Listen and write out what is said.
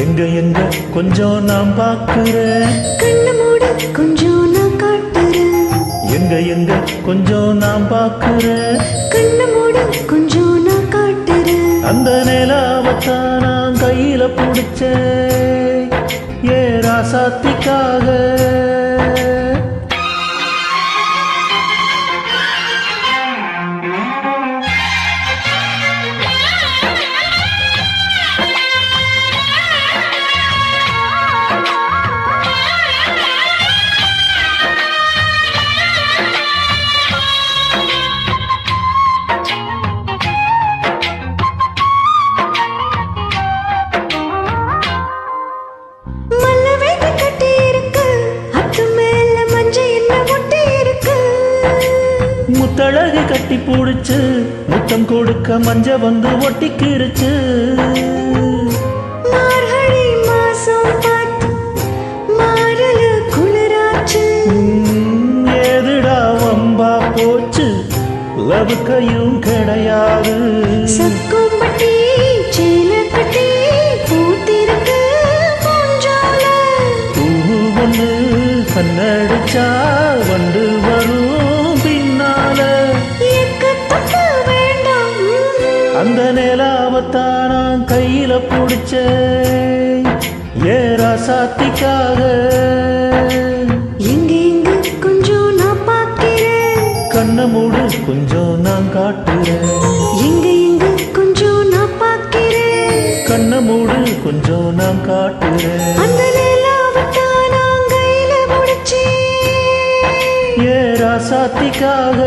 எங்க எங்க கொஞ்சம் நான் பார்க்கிறேன், கண்ணு மூடு கொஞ்சம் நான் காட்டுறேன். எங்க எங்க கொஞ்சம் நான் பார்க்கிறேன், கண்ணு மூடு கொஞ்சம் நான் காட்டுறேன். அந்த நிலாவத்தான் நான் கையில பிடிச்சேன் ஏ ராசாத்திக்காக. முத்தழகு கட்டி பூடிச்சு முத்தம் கொடுக்க மஞ்ச வந்து ஒட்டிக்கிருச்சு. மார்கழி மாசம் பார்த்து மாறல குளிராச்சு. ஏதுடா வம்பா போச்சு லவ் கையும் கிடையாது. சக்கும்பட்டி சேல கட்டி பூத்திருக்கு பூஞ்சால. பூ ஒன்று கண்ணடிச்சா வண்டு வரும் பின்னால. அந்த நிலாவத்தான் நான் கையில பிடிச்சேன் ஏ ராசாத்திக்காக. எங்க எங்க கொஞ்சம் நான் பார்க்கிறேன், கண்ண மூடு கொஞ்சம் நான் காட்டுறேன். எங்க எங்க கொஞ்சம் நான் பார்க்கிறேன், கண்ண மூடு கொஞ்சம் நான் காட்டுறேன். அந்த நிலாவத்தான் நான் கையில பிடிச்சேன் ஏ ராசாத்திக்காக.